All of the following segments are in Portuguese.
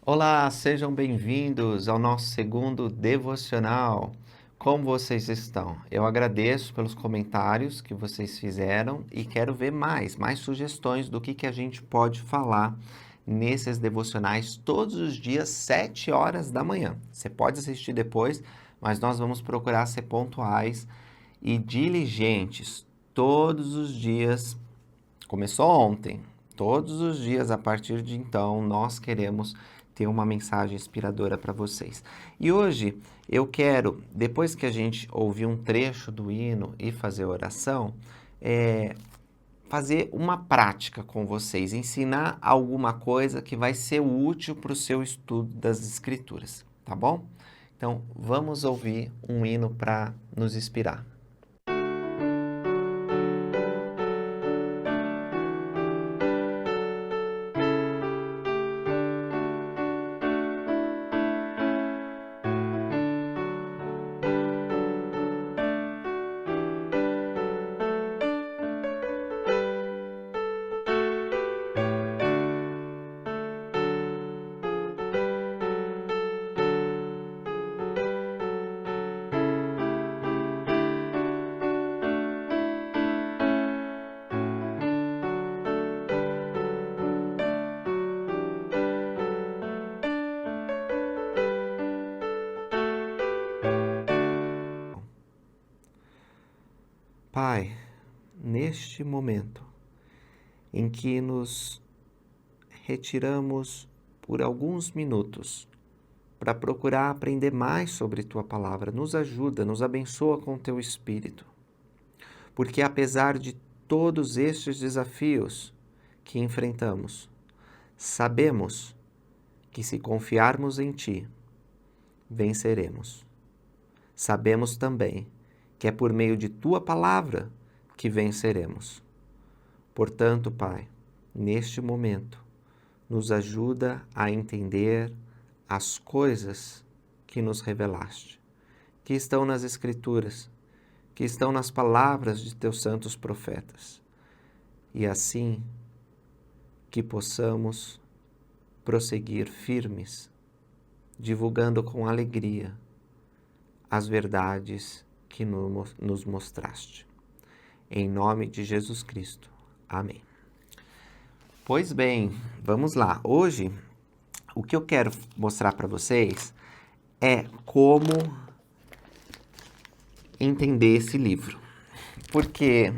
Olá, sejam bem-vindos ao nosso segundo devocional. Como vocês estão? Eu agradeço pelos comentários que vocês fizeram e quero ver mais sugestões do que a gente pode falar nesses devocionais todos os dias, 7 horas da manhã. Você pode assistir depois, mas nós vamos procurar ser pontuais e diligentes todos os dias. Começou ontem. Todos os dias, a partir de então, nós queremos ter uma mensagem inspiradora para vocês. E hoje eu quero, depois que a gente ouvir um trecho do hino e fazer oração, fazer uma prática com vocês, ensinar alguma coisa que vai ser útil para o seu estudo das Escrituras, tá bom? Então, vamos ouvir um hino para nos inspirar. Pai, neste momento em que nos retiramos por alguns minutos para procurar aprender mais sobre Tua palavra, nos ajuda, nos abençoa com Teu Espírito, porque apesar de todos estes desafios que enfrentamos, sabemos que se confiarmos em Ti, venceremos. Sabemos também que é por meio de Tua palavra que venceremos. Portanto, Pai, neste momento, nos ajuda a entender as coisas que nos revelaste, que estão nas Escrituras, que estão nas palavras de Teus santos profetas, e assim que possamos prosseguir firmes, divulgando com alegria as verdades que nos mostraste. Em nome de Jesus Cristo. Amém. Pois bem, vamos lá. Hoje, o que eu quero mostrar para vocês é como entender esse livro. Porque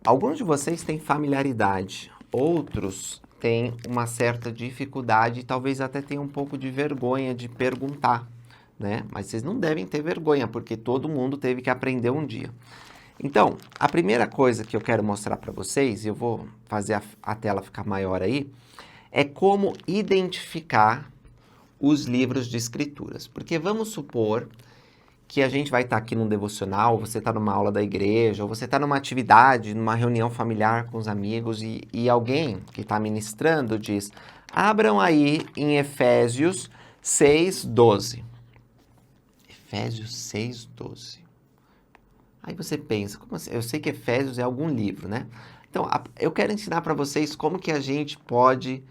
alguns de vocês têm familiaridade, outros têm uma certa dificuldade e talvez até tenham um pouco de vergonha de perguntar, né? Mas vocês não devem ter vergonha, porque todo mundo teve que aprender um dia. Então, a primeira coisa que eu quero mostrar para vocês, e eu vou fazer a tela ficar maior aí, é como identificar os livros de escrituras. Porque vamos supor que a gente vai estar aqui num devocional, você está numa aula da igreja, ou você está numa atividade, numa reunião familiar com os amigos, e alguém que está ministrando diz, abram aí em Efésios 6:12. Efésios 6:12. Aí você pensa, como assim? Eu sei que Efésios é algum livro, né? Então, eu quero ensinar para vocês como que a gente pode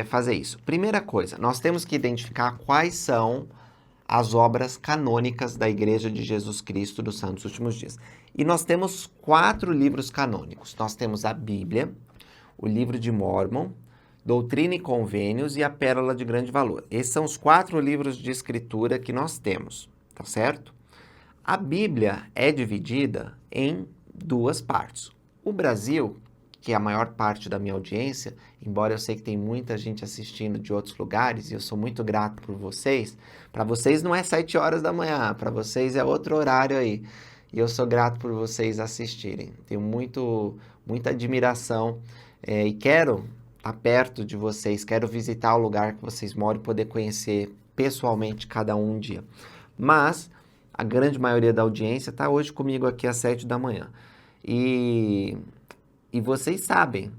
fazer isso. Primeira coisa, nós temos que identificar quais são as obras canônicas da Igreja de Jesus Cristo dos Santos Últimos Dias. E nós temos 4 livros canônicos. Nós temos a Bíblia, o Livro de Mórmon, Doutrina e Convênios e a Pérola de Grande Valor. Esses são os 4 livros de escritura que nós temos, tá certo? A Bíblia é dividida em 2 partes. O Brasil, que é a maior parte da minha audiência, embora eu sei que tem muita gente assistindo de outros lugares, e eu sou muito grato por vocês, para vocês não é 7 horas da manhã, para vocês é outro horário aí. E eu sou grato por vocês assistirem. Tenho muita admiração e quero estar perto de vocês, quero visitar o lugar que vocês moram e poder conhecer pessoalmente cada um dia. Mas a grande maioria da audiência está hoje comigo aqui às 7 da manhã. E vocês sabem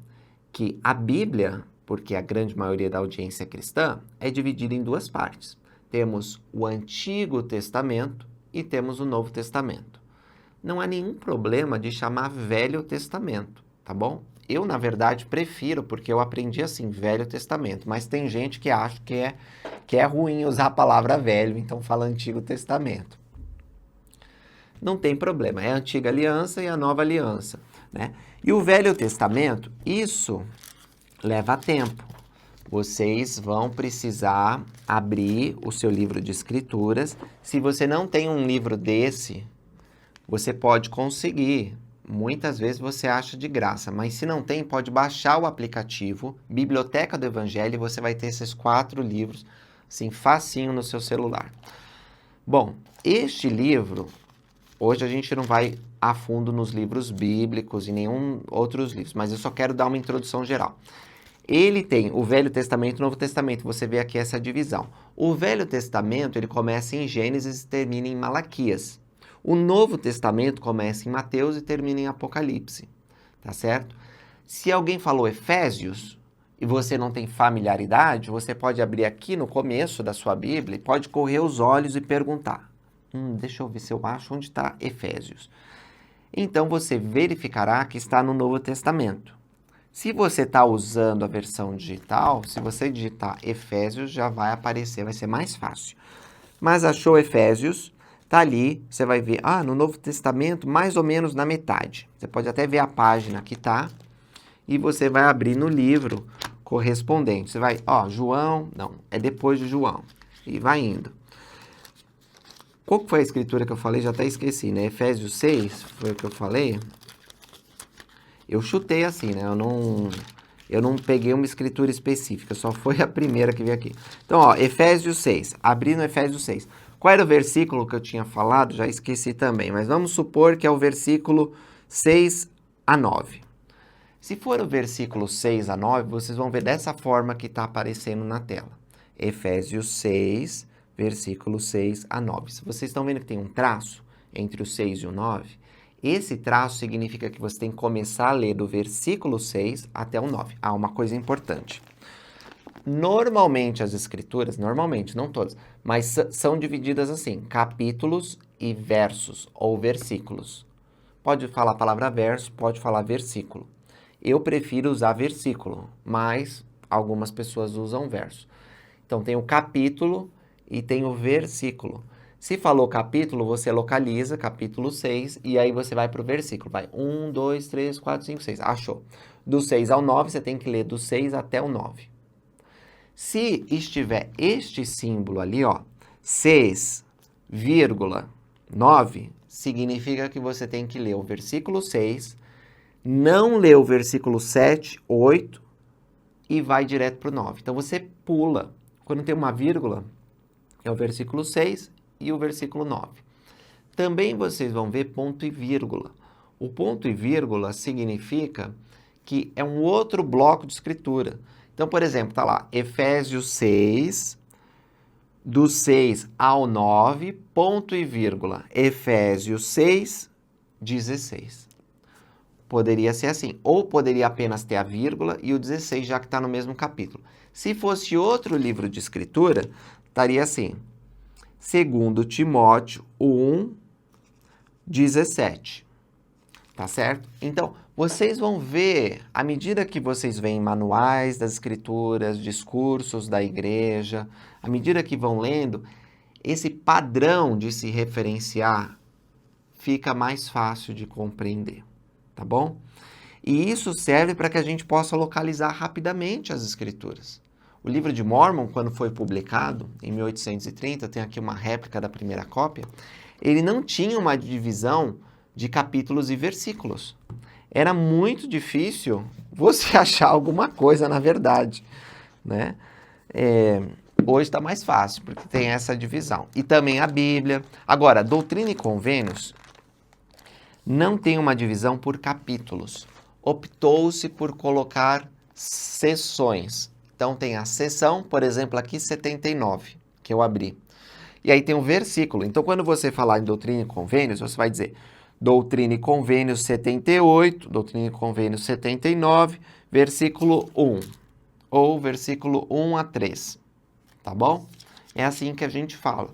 que a Bíblia, porque a grande maioria da audiência é cristã, é dividida em 2 partes. Temos o Antigo Testamento e temos o Novo Testamento. Não há nenhum problema de chamar Velho Testamento, tá bom? Eu, na verdade, prefiro, porque eu aprendi assim, Velho Testamento, mas tem gente que acha que é ruim usar a palavra velho, então fala Antigo Testamento. Não tem problema, é a Antiga Aliança e a Nova Aliança, né? E o Velho Testamento, isso leva tempo. Vocês vão precisar abrir o seu livro de escrituras. Se você não tem um livro desse, você pode conseguir. Muitas vezes você acha de graça, mas se não tem, pode baixar o aplicativo Biblioteca do Evangelho e você vai ter esses 4 livros, assim, facinho no seu celular. Bom, este livro, hoje a gente não vai a fundo nos livros bíblicos e nenhum outros livros, mas eu só quero dar uma introdução geral. Ele tem o Velho Testamento e o Novo Testamento, você vê aqui essa divisão. O Velho Testamento, ele começa em Gênesis e termina em Malaquias. O Novo Testamento começa em Mateus e termina em Apocalipse, tá certo? Se alguém falou Efésios e você não tem familiaridade, você pode abrir aqui no começo da sua Bíblia e pode correr os olhos e perguntar. Deixa eu ver se eu acho onde está Efésios. Então você verificará que está no Novo Testamento. Se você está usando a versão digital, se você digitar Efésios, já vai aparecer, vai ser mais fácil. Mas achou Efésios, tá ali, você vai ver, no Novo Testamento, mais ou menos na metade. Você pode até ver a página que tá, e você vai abrir no livro correspondente. Você vai, João, não, é depois de João, e vai indo. Qual foi a escritura que eu falei? Já até esqueci, né? Efésios 6, foi o que eu falei? Eu chutei assim, né? Eu não peguei uma escritura específica, só foi a primeira que veio aqui. Então, Efésios 6, abri no Efésios 6. Qual era o versículo que eu tinha falado? Já esqueci também, mas vamos supor que é o versículo 6 a 9. Se for o versículo 6 a 9, vocês vão ver dessa forma que está aparecendo na tela. Efésios 6, versículo 6 a 9. Se vocês estão vendo que tem um traço entre o 6 e o 9, esse traço significa que você tem que começar a ler do versículo 6 até o 9. Uma coisa importante. Normalmente as escrituras, não todas, mas são divididas assim, capítulos e versos, ou versículos. Pode falar a palavra verso, pode falar versículo. Eu prefiro usar versículo, mas algumas pessoas usam verso. Então tem o capítulo e tem o versículo. Se falou capítulo, você localiza capítulo 6 e aí você vai para o versículo. Vai 1, 2, 3, 4, 5, 6. Achou. Do 6 ao 9, você tem que ler do 6 até o 9. Se estiver este símbolo ali, 6,9, significa que você tem que ler o versículo 6, não ler o versículo 7, 8 e vai direto para o 9. Então você pula. Quando tem uma vírgula, é o versículo 6 e o versículo 9. Também vocês vão ver ponto e vírgula. O ponto e vírgula significa que é um outro bloco de escritura. Então, por exemplo, está lá, Efésios 6, do 6 ao 9, ponto e vírgula, Efésios 6, 16. Poderia ser assim, ou poderia apenas ter a vírgula e o 16, já que está no mesmo capítulo. Se fosse outro livro de escritura, estaria assim, 2 Timóteo 1, 17. Tá certo? Então, vocês vão ver, à medida que vocês veem manuais das escrituras, discursos da igreja, à medida que vão lendo, esse padrão de se referenciar fica mais fácil de compreender, tá bom? E isso serve para que a gente possa localizar rapidamente as escrituras. O livro de Mórmon, quando foi publicado, em 1830, tem aqui uma réplica da primeira cópia, ele não tinha uma divisão de capítulos e versículos. Era muito difícil você achar alguma coisa, na verdade, né? Hoje está mais fácil, porque tem essa divisão. E também a Bíblia. Agora, Doutrina e Convênios não tem uma divisão por capítulos. Optou-se por colocar seções. Então, tem a seção, por exemplo, aqui 79, que eu abri. E aí tem um versículo. Então, quando você falar em Doutrina e Convênios, você vai dizer Doutrina e Convênios 78, Doutrina e Convênios 79, versículo 1. Ou versículo 1 a 3. Tá bom? É assim que a gente fala.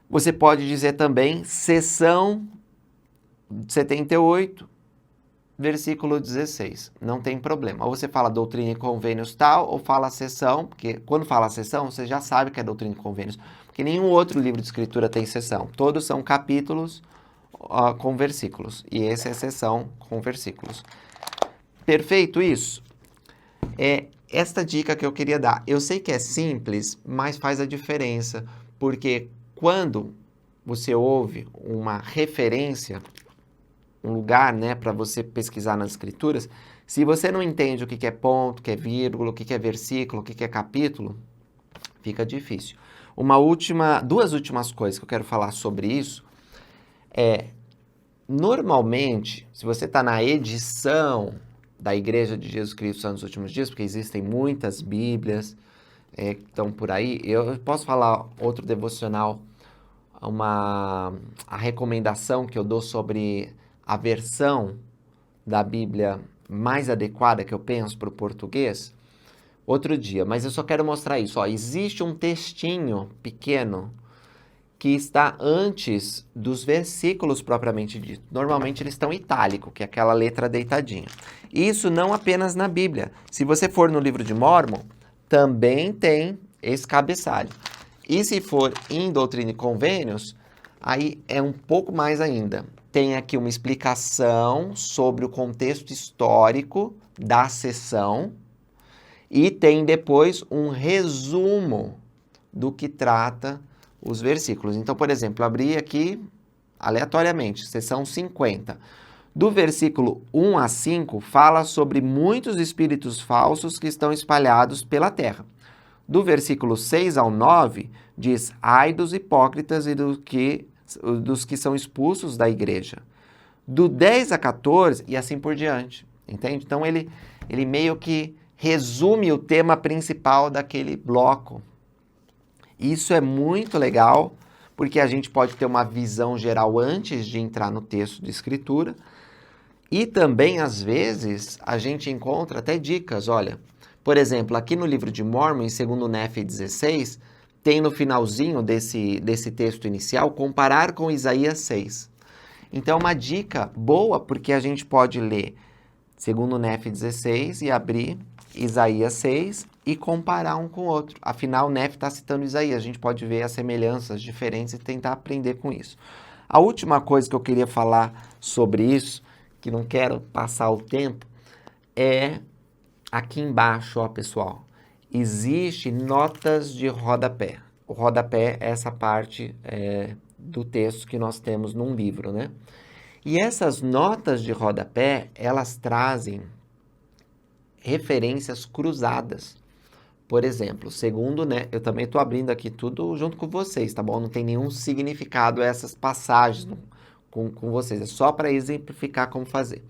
Você pode dizer também seção 78, versículo 16. Não tem problema. Ou você fala doutrina e convênios tal, ou fala sessão, porque quando fala sessão, você já sabe que é doutrina e convênios, porque nenhum outro livro de escritura tem sessão. Todos são capítulos com versículos. E esse é sessão com versículos. Perfeito isso? É esta dica que eu queria dar. Eu sei que é simples, mas faz a diferença, porque quando você ouve uma referência, um lugar, né, para você pesquisar nas escrituras, se você não entende o que é ponto, o que é vírgula, o que é versículo, o que é capítulo, fica difícil. Duas últimas coisas que eu quero falar sobre isso normalmente, se você está na edição da Igreja de Jesus Cristo Santos dos Últimos Dias, porque existem muitas Bíblias que estão por aí, eu posso falar outro devocional, a recomendação que eu dou sobre a versão da Bíblia mais adequada que eu penso para o português, outro dia, mas eu só quero mostrar isso. Ó, existe um textinho pequeno que está antes dos versículos propriamente dito. Normalmente eles estão em itálico, que é aquela letra deitadinha. Isso não apenas na Bíblia. Se você for no livro de Mórmon, também tem esse cabeçalho. E se for em Doutrina e Convênios, aí é um pouco mais ainda. Tem aqui uma explicação sobre o contexto histórico da sessão e tem depois um resumo do que trata os versículos. Então, por exemplo, abri aqui aleatoriamente, seção 50. Do versículo 1 a 5, fala sobre muitos espíritos falsos que estão espalhados pela terra. Do versículo 6 ao 9, diz, ai dos hipócritas e dos que são expulsos da igreja. Do 10 a 14, e assim por diante. Entende? Então, ele meio que resume o tema principal daquele bloco. Isso é muito legal, porque a gente pode ter uma visão geral antes de entrar no texto de escritura. E também, às vezes, a gente encontra até dicas. Olha, por exemplo, aqui no livro de Mórmon, em 2 Nefe 16, tem no finalzinho desse texto inicial, comparar com Isaías 6. Então, é uma dica boa, porque a gente pode ler 2 Nefe 16 e abrir Isaías 6 e comparar um com o outro. Afinal, Nefe está citando Isaías, a gente pode ver as semelhanças, diferentes e tentar aprender com isso. A última coisa que eu queria falar sobre isso, que não quero passar o tempo, é aqui embaixo, ó, pessoal, existe notas de rodapé. O rodapé é essa parte do texto que nós temos num livro, né? E essas notas de rodapé, elas trazem referências cruzadas. Por exemplo, segundo, né, eu também estou abrindo aqui tudo junto com vocês, tá bom? Não tem nenhum significado essas passagens com vocês, é só para exemplificar como fazer.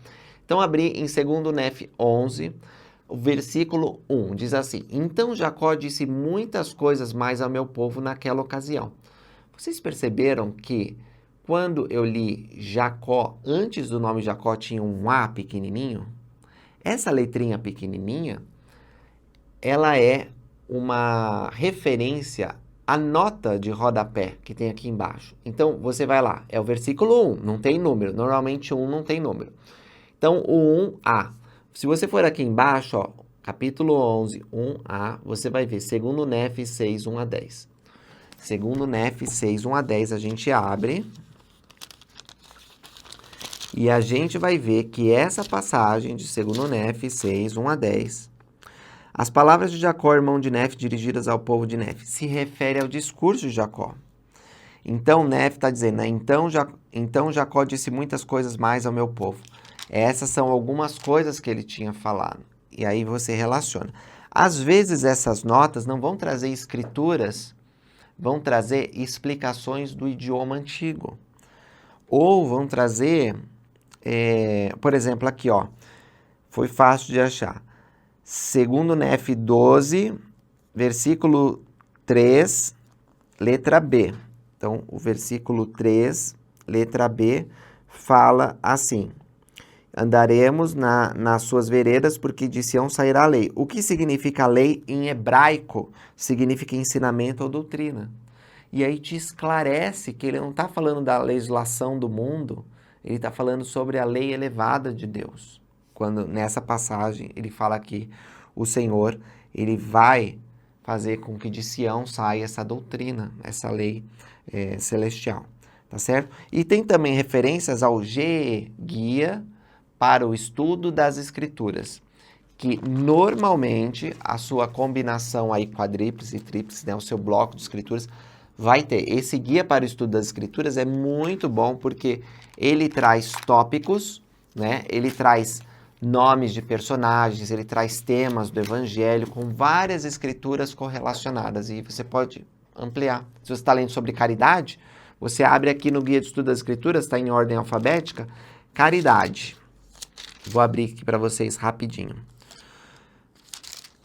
Então, abri em 2 Nefe 11, o versículo 1, diz assim, então Jacó disse muitas coisas mais ao meu povo naquela ocasião. Vocês perceberam que quando eu li Jacó, antes do nome Jacó tinha um A pequenininho? Essa letrinha pequenininha, ela é uma referência à nota de rodapé que tem aqui embaixo. Então, você vai lá, é o versículo 1, não tem número. Normalmente, 1 não tem número. Então, o 1A. Se você for aqui embaixo, ó, capítulo 11, 1A, você vai ver 2 Nefe 6, 1 a 10. 2 Nefe 6, 1 a 10, a gente abre. E a gente vai ver que essa passagem de 2 Nefe 6, 1 a 10, as palavras de Jacó, irmão de Nefe, dirigidas ao povo de Nefe, se refere ao discurso de Jacó. Então, Nefe está dizendo, né? Então Jacó disse muitas coisas mais ao meu povo. Essas são algumas coisas que ele tinha falado. E aí você relaciona. Às vezes essas notas não vão trazer escrituras, vão trazer explicações do idioma antigo. Ou vão trazer, por exemplo, aqui, ó, foi fácil de achar. 2 Nefe 12, versículo 3, letra B. Então, o versículo 3, letra B, fala assim, andaremos nas suas veredas, porque de Sião sairá a lei. O que significa lei em hebraico? Significa ensinamento ou doutrina. E aí te esclarece que ele não está falando da legislação do mundo, ele está falando sobre a lei elevada de Deus. quando nessa passagem ele fala que o Senhor, ele vai fazer com que de Sião saia essa doutrina, essa lei celestial, tá certo? E tem também referências ao GE, Guia para o Estudo das Escrituras, que normalmente a sua combinação aí quadríplice e tríplice, né, o seu bloco de escrituras, vai ter. Esse Guia para o Estudo das Escrituras é muito bom porque ele traz tópicos, né? Ele traz nomes de personagens, ele traz temas do Evangelho com várias escrituras correlacionadas e você pode ampliar. Se você está lendo sobre caridade, você abre aqui no Guia de Estudo das Escrituras, está em ordem alfabética, caridade. Vou abrir aqui para vocês rapidinho.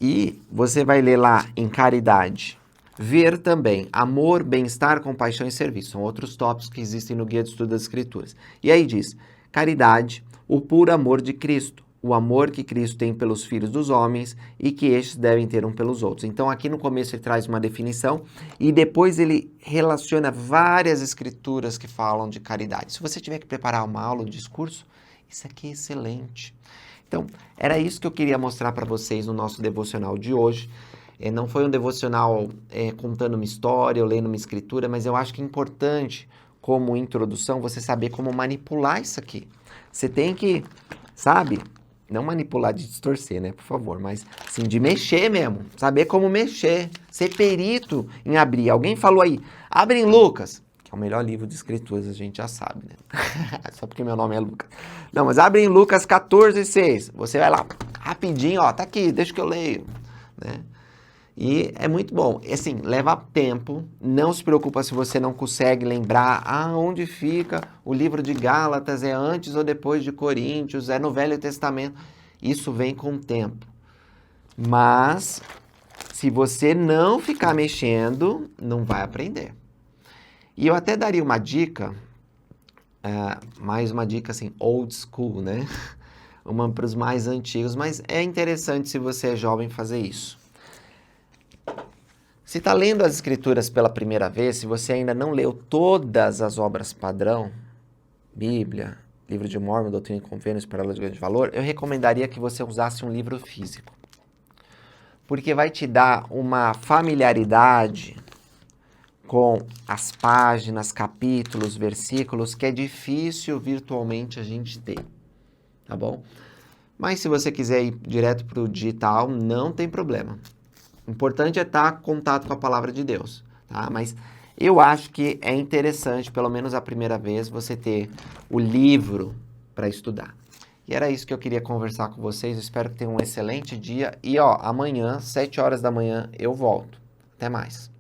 E você vai ler lá em caridade. Ver também amor, bem-estar, compaixão e serviço. São outros tópicos que existem no Guia de Estudo das Escrituras. E aí diz, caridade, o puro amor de Cristo, o amor que Cristo tem pelos filhos dos homens e que estes devem ter um pelos outros. Então aqui no começo ele traz uma definição e depois ele relaciona várias escrituras que falam de caridade. Se você tiver que preparar uma aula, um discurso, isso aqui é excelente. Então, era isso que eu queria mostrar para vocês no nosso devocional de hoje. Não foi um devocional contando uma história ou lendo uma escritura, mas eu acho que é importante, como introdução, você saber como manipular isso aqui. Você tem que, sabe, não manipular de distorcer, né, por favor, mas assim, de mexer mesmo, saber como mexer, ser perito em abrir. Alguém falou aí, abre em Lucas, que é o melhor livro de escrituras, a gente já sabe, né? Só porque meu nome é Lucas. Não, mas abre em Lucas 14:6. Você vai lá, rapidinho, ó, tá aqui, deixa que eu leio, né? E é muito bom. Assim, leva tempo, não se preocupa se você não consegue lembrar onde fica o livro de Gálatas, é antes ou depois de Coríntios, é no Velho Testamento. Isso vem com o tempo. Mas, se você não ficar mexendo, não vai aprender. E eu até daria uma dica, mais uma dica assim, old school, né? Uma para os mais antigos, mas é interessante se você é jovem fazer isso. Se está lendo as escrituras pela primeira vez, se você ainda não leu todas as obras padrão, Bíblia, Livro de Mórmon, Doutrina e Convênios, Parábolas de Grande Valor, eu recomendaria que você usasse um livro físico. Porque vai te dar uma familiaridade com as páginas, capítulos, versículos, que é difícil virtualmente a gente ter, tá bom? Mas se você quiser ir direto para o digital, não tem problema. O importante é estar em contato com a palavra de Deus, tá? Mas eu acho que é interessante, pelo menos a primeira vez, você ter o livro para estudar. E era isso que eu queria conversar com vocês. Eu espero que tenham um excelente dia. E, amanhã, 7 horas da manhã, eu volto. Até mais.